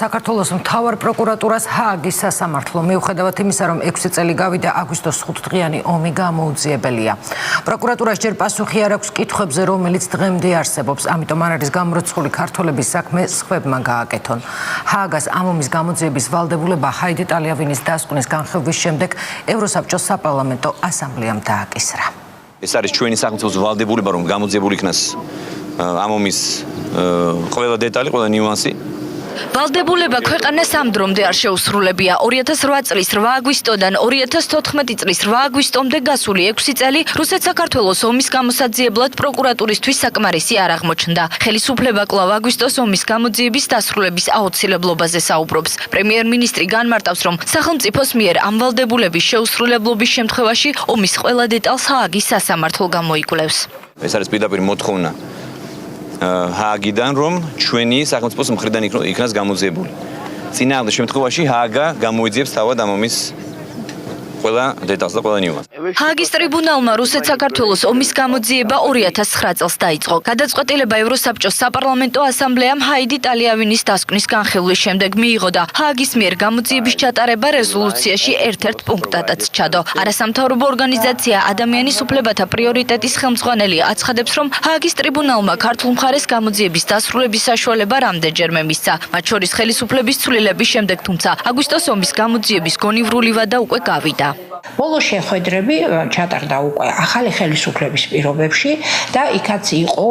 საქართველოს მთავარ პროკურატურას ჰააგის სასამართლო მიუხედავად იმისა, რომ 6 წელი გავიდა, აგვისტოს 5 დღიანი ომი გამოუძიებელია. პროკურატურას ჯერ პასუხი არ აქვს კითხვებზე, რომელიც დღემდე არსებობს, ამიტომ არ არის გამორიცხული ქართველების საქმე სხვებმა გააკეთონ. ჰააგას ამ ომის გამოძიების ვალდებულება ჰაიდი ტალიავინის დასკვნის განხილვის შემდეგ ევროსაბჭოს საპარლამენტო ასამბლეამ დააკისრა. ეს არის ჩვენი სახელმწიფოს ვალდებულება, რომ გამოძიებული იქნას ამ ომის ყველა დეტალი, ყველა ნიუანსი. ვალდებულება ქვეყანას ამ დრომდე არ შეუსრულებია. 2008 წლის 8 აგვისტოდან 2014 წლის 8 აგვისტომდე გასული 6 წელი რუსეთ-საქართველოს ომის გამოსაძიებლად პროკურატურისთვის საკმარისი არ აღმოჩნდა. ხელისუფლება კვლავ აგვისტოს ომის გამოძიების დასრულების აუცილებლობაზე საუბრობს. პრემიერ-მინისტრი განმარტავს, რომ სახელმწიფოს მიერ ამ ვალდებულების შეუსრულებლობის შემთხვევაში ომის ყველა დეტალს ჰააგის სასამართლო გამოიკვლევს. ეს არის პირდაპირ მოთხოვნა ჰააგიდან, რომ ჩვენი სახელმწიფოს მხრიდან იქნას გამოძიებული. წინააღმდეგ შემთხვევაში ჰააგა გამოიძიებს თავად ამ ომის ყველა დეტალს და ყველა ნიუანსს. ჰააგის ტრიბუნალმა რუსეთ-საქართველოს ომის გამოძიება 2009 წელს დაიწყო. გადაწყვეტილება ევროსაბჭოს საპარლამენტო ასამბლეამ ჰაიდი ტალიავინის დასკვნის განხილვის შემდეგ მიიღო და ჰააგის მიერ გამოძიების ჩატარება რეზოლუციაში ერთ-ერთ პუნქტადაც ჩადო. არასამთავრობო ორგანიზაცია ადამიანის უფლებათა პრიორიტეტის ხელმძღვანელი აცხადებს, რომ ჰააგის ტრიბუნალმა ქართულ მხარეს გამოძიების დასრულების საშუალება რამდენჯერმე მისცა, მათ შორის ხელისუფლების ცვლილების შემდეგ, თუმცა აგვისტოს ომის გამოძიების გონივრული ვადა უკვე გავიდა. ბოლო შეხვედრები ჩატარდა უკვე ახალი ხელისუფლების პირობებში და იქაც იყო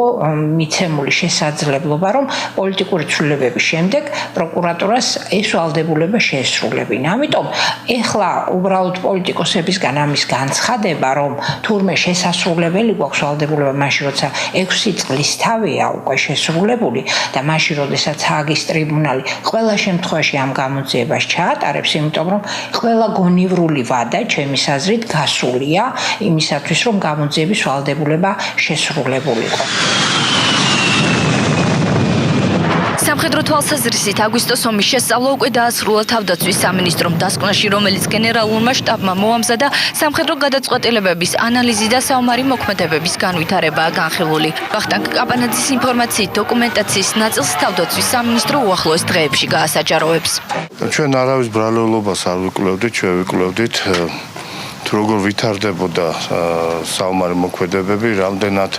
მიცემული შესაძლებლობა, რომ პოლიტიკური ცვლილებების შემდეგ პროკურატურას ეს ვალდებულება შეესრულებინა. ამიტომ ეხლა უბრალოდ პოლიტიკოსებისგან ამის განცხადება, რომ თურმე შესასრულებელი გვაქვს ვალდებულება მაშინ, როცა 6 წლის თავია უკვე შესრულებული და მაშინ, როდესაც ჰააგის ტრიბუნალი ყველა შემთხვევაში ამ გამოძიებას ჩაატარებს, იმიტომ რომ ყველა გონივრული ვადა ჩემის აზრით გასულია იმისათვის, რომ გამოძიების ვალდებულება შესრულებულიყო. სამხედრო თვალსაზრისით აგვისტოს ომის შესწავლა უკვე დაასრულა თავდაცვის სამინისტრომ დასკვნაში, რომელიც გენერალურმა შტაბმა მოამზადა სამხედრო გადაწყვეტილებების ანალიზი და საომარი მოქმედებების განვითარებაა განხილული. ვახტანგ კაპანაძის ინფორმაციით დოკუმენტაციის ნაწილს თავდაცვის სამინისტრო უახლოეს დღეებში გაასაჯაროებს. ჩვენ არავის ბრალეულობას არ ვიკვლევდით, ჩვენ ვიკვლევდით თუ როგორ ვითარდებოდა საომარი მოქმედებები, რამდენად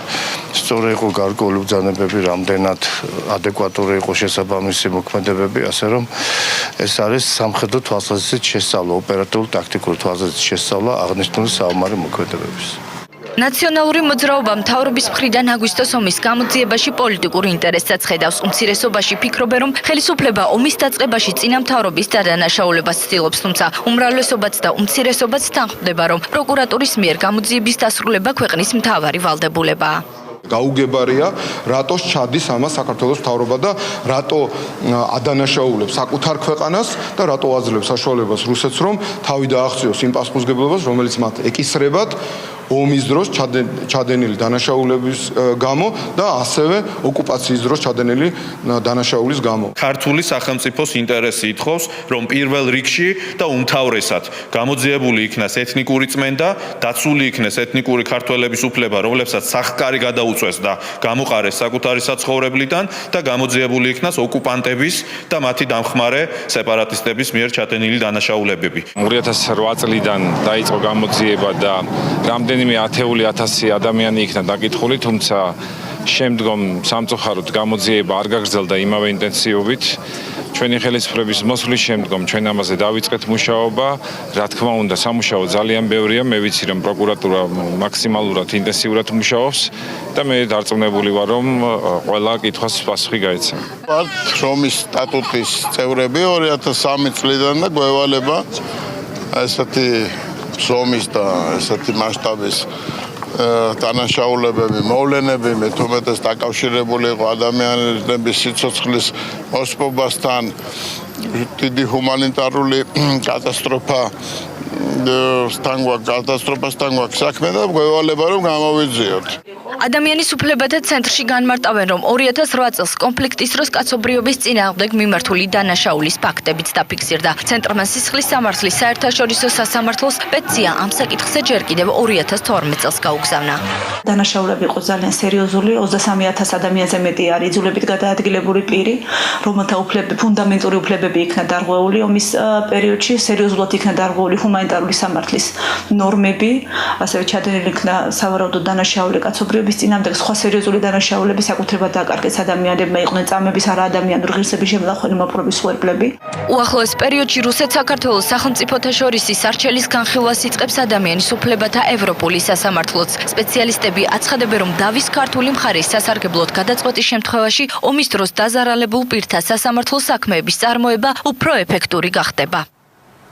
სწორი იყო გარკვეული ბრძანებები, რამდენად ადეკვატური იყო შესაბამისი მოქმედებები, ასე რომ ეს არის სამხედრო თვალსაზრისით შესწავლა, ოპერატიული ტაქტიკური თვალსაზრისით შესწავლა აღნიშნული საომარი მოქმედებების. ნაციონალური მოძრაობა მთავრობის მხრიდან აგვისტოს ომის გამოძიებაში პოლიტიკურ ინტერესსაც ხედავს. უმცირესობაში ფიქრობენ, რომ ხელისუფლება ომის დაწყებაში წინა მთავრობის დადანაშაულებას ცდილობს, თუმცა უმრავლესობაც და უმცირესობაც თანხმდება, რომ პროკურატურის მიერ გამოძიების დასრულება ქვეყნის მთავარი ვალდებულებაა. გაუგებარია, რატო ჩადის ამას საქართველოს მთავრობა და რატო ადანაშაულებს საკუთარ ქვეყანას და რატო აძლევს საშუალებას რუსეთს, რომ თავი დააღწიოს იმ პასუხისმგებლობას, რომელიც მათ ეკისრებათ ომის დროს ჩადენილი დანაშაულების გამო და ასევე ოკუპაციის დროს ჩადენილი დანაშაულის გამო. ქართული სახელმწიფოს ინტერესი ითხოვს, რომ პირველ რიგში და უმთავრესად გამოძიებული იქნას ეთნიკური წმენდა, დაცული იქნეს ეთნიკური ქართველების უფლება, რომლებსაც სახკარი გადაუწვეს და გამოყარეს საკუთარი საცხოვრებლიდან და გამოძიებული იქნას ოკუპანტების და მათი დამხმარე სეპარატისტების მიერ ჩადენილი დანაშაულებები. 2008 წლიდან დაიწყო გამოძიება და რამდენიმე ათეული ათასი ადამიანი იქნა დაკითხული, თუმცა შემდგომ სამწუხაროდ გამოძიება არ გაგრძელდა იმავე ინტენსივობით. ჩვენი ხელისუფლების მოსვლის შემდგომ ჩვენ ამაზე დავიწყეთ მუშაობა. რა თქმა უნდა, სამუშაო ძალიან ბევრია. მე ვიცი, რომ პროკურატურა მაქსიმალურად ინტენსიურად მუშაობს და მე დარწმუნებული ვარ, რომ ყველა კითხვას პასუხი გაეცა. ვართ რომის სტატუტის წევრები 2003 წლიდან და გვევალება ესეთი ზომის და ესეთი მასშტაბის დანაშაულებები, მოვლენები მეთუმეტეს დაკავშირებული იყო ადამიანების სიცოცხლის მოსპობასთან, დიდი ჰუმანიტარული კატასტროფასთან გვაქვს საქმე და გვევალება, რომ გამოვიძიოთ. ადამიანის უფლებათა ცენტრში განმარტავენ, რომ 2008 წელს კონფლიქტის დროს კაცობრიობის წინააღმდეგ მიმართული დანაშაულის ფაქტებიც დაფიქსირდა. ცენტრმა სისხლის სამართლის საერთაშორისო სასამართლოს პეტიცია ამ საკითხზე ჯერ კიდევ 2012 წელს გაუგზავნა. დანაშაულები იყო ძალიან სერიოზული, 23000 ადამიანზე მეტი არის იძულებით გადაადგილებული პირი, რომელთა ფუნდამენტური უფლებები იქნა დარღვეული ომის პერიოდში, სერიოზულად იქნა დარღვეული ჰუმანიტარული სამართლის ნორმები, ასევე ჩადენილი იქნა სავარაუდო დანაშაული კაცობრიობის წინააღმდეგ, სხვა სერიოზული დანაშაულები საკუთრებად დააკარგეს ადამიანებმა, იყვნენ წამების არა ადამიანური ღირსების შემონახული მოპყრობის სუერგლები. უახლოეს პერიოდში რუსეთ-საქართველოს სახელმწიფოთა შორის სარჩელის განხილვას იწყებს ადამიანის უფლებათა ევროპული სასამართლოც. სპეციალისტები აცხადებენ, რომ დავის ქართული მხარის სასარგებლოდ გადაწყვეტის შემთხვევაში ომის დროს დაზარალებულ პირთა სასამართლო საქმეების წარმოება უფრო ეფექტური გახდება.